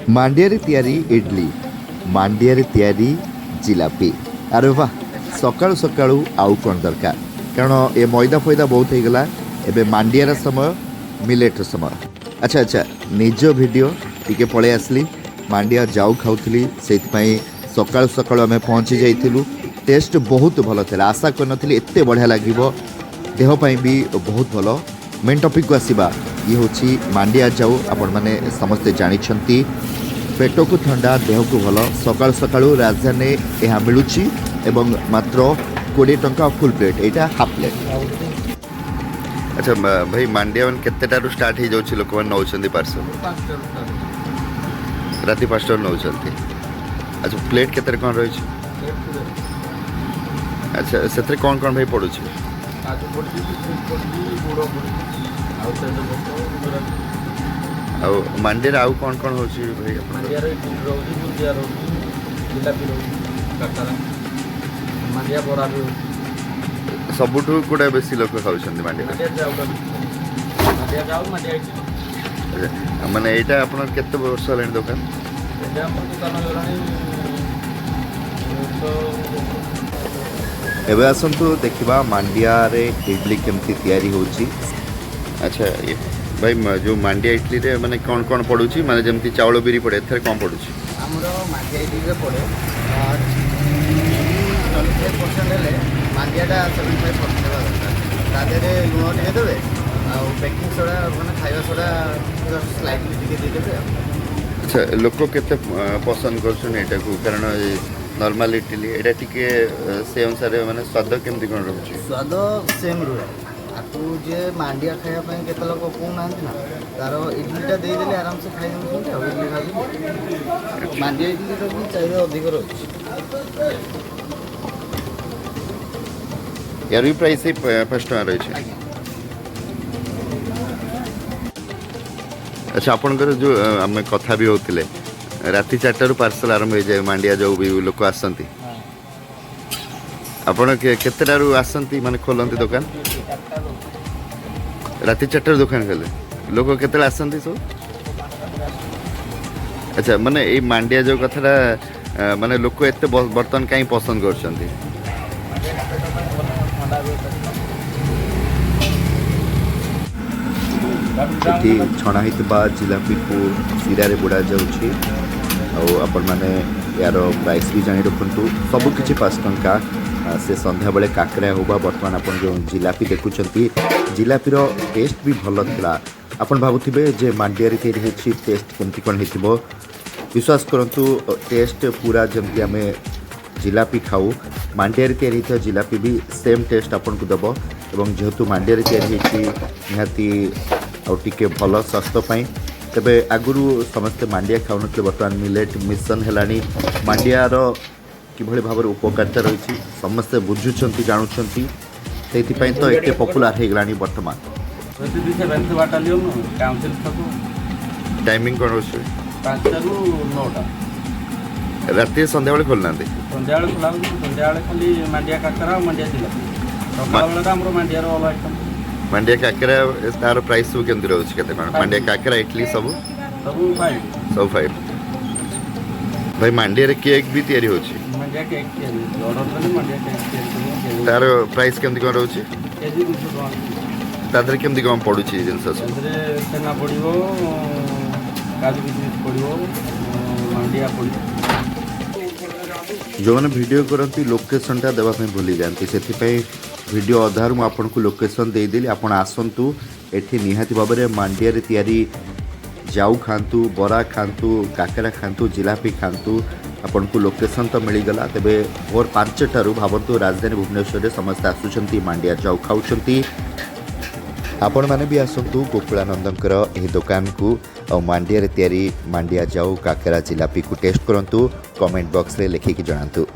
मांडिया तैयारी इडली मांडिया तैयारी जिलापी अरे वाह सकाळु सकाळु आउ कौन दरकार कारण ये मैदा फैदा बहुत हो गला एबे मांडियार समय मिलेट समय। अच्छा अच्छा निज वीडियो टिके पळे आसली मांडिया जाऊ खाऊली से सकाळु सकाळु आम पहुँची जाइलु। टेस्ट बहुत भल था आशा करनी एत बढ़िया लगे देहपाई भी बहुत भल। मेन टॉपिक को आसवा ये हूँ मांडिया जाऊ आपण मैंने समस्ते जानते पेट को ठंडा देह को भल सकाळु सकाळु राजधानी यह मिलूँ एवं मात्र 20 टंका फुल प्लेट यहाँ हाफ प्लेट। अच्छा भाई मांडिया मैंने केतेटारू स्टार्ट हो जाऊँ लोक मैंने नौ पार्सल राति 5 नौ। अच्छा प्लेट केते कौन रही? अच्छा से कौन कौन भाई पड़ू? मांडिया आउ कौन कौन हो भाई? मांडिया बरा भी सबुठ कौटा बेस लोक खाऊ मांडिया जाऊ मांडिया इडली। माने यहाँ आप केते वर्ष है दुकान? एवं आसतु देखा मांडिया रे इडली केमती तैयारी होची। अच्छा ये भाई जो मांडिया इडली रे माने कौन कौन पड़ू माने जमती चावल बिरी पड़े एथरे कौन पड़ू? आमर मांडिया इडली रे पड़े 25% हेले मांडियाटा 75% दरकार तादे लुण टे देवे आ बेकिंग सोडा माने खाଇବା सोडा स्लाइटली टिके दे देवे। अच्छा लोक केते पसंद करछन एटा को कारण नॉर्मल इडली एटा टिके से अनुसार माने स्वाद केमती कोन रहउची? स्वाद सेम रुहे आपको जे मांडिया खाया पय केते लोक को ना तार इडलीटा दे देले आराम से खाइ दउछन आ इडली खाइ मांडिया इडली तो भी चाहिए अधिक रहउची। यार भी प्राइस 5 टका रही है। अच्छा आपनकर जो आम कथा भी होते राति 4 पार्सल आरंभ हो जाए मांडिया जाऊ भी लोक आसती आपण केतेटारू आसती माने खोलती दुकान? राति 4 दुकान खोले लोक केते आसती सब? अच्छा माने ये मांडिया जो कथाटा माने लोक एत बर्तन कहीं पसंद करछंती? ये छणा होता जिलापी को सिरा बुड़ा जाऊँगी आपण मैंने यार प्राइस भी जानी रखु सबकि 5 टंका से संध्या बेले काकरा होगा। बर्तमान आप जो जिलापी देखुं जिलापीर टेस्ट भी भल था आपन भावुवे जे मांडिया तैयारी टेस्ट केमती कौन हो विश्वास करंतु टेस्ट पूरा जमती आम जिलापी खाऊ मांडिया तैयारी होता जिलापी भी सेम टेस्ट आपन को दब एवं जेहेतु मांडिया तैयारी निहाती आउ टिके भल स्वास्थ्य पाई तेबे आगुरु समस्ते मांडिया खाऊ न बर्तमान मिलेट मिशन है मांडियार किभली भाव उपकारिता रही समस्ते बुझुंट जानुंट से तो एटे पपुलार हो गला बर्तमान। टाइमिंग कौन रोचे? 5 ରୁ 9ଟା राति संध्या बेले खोलना संध्या बेले खोला संध्या बेले खाली मांडिया काकरा मांडिया जिलापी सकाळ बेला हमरो मांडिया रो ऑल आइटम मांडिया काकरा तार प्राइस सब केमती रहउछ केते कोन? मांडिया काकरा इडली सब 5 भाई मांडिया रे केक भी तैयारी होछि? मांडिया केक तैयारी ऑर्डर करले मांडिया केक तैयारी तार प्राइस केमती कोन रहउछि? केजी 200 टका तादर केमती कोन पडुछि जिंस सब? तादरे छेना पडिवो काजू किशमिश पडिवो मांडिया पडिवो। जो मैंने वीडियो करती लोकेशनटा देवाई भूली जाती से वीडियो अधार मुझे आपको लोकेशन देदेली आप आसतु एठी निहाती भाव में मांडिया तैयारी जाऊ खातु बरा खातु काकरा खातु जिलापी खातु आपन को लोकेशन तो मिलगला। तेबे भोर 5 भावतु राजधानी भुवनेश्वर समस्त आसुंच मांडिया जाऊ खाऊं आपण मैंने भी आसतु गोकुलानंदर यह दुकान को और मांडिया तैयारी मांडिया जाऊ काकरा जिलापी को टेस्ट करूँ कमेंट बॉक्स रे लिखिकी जनातु।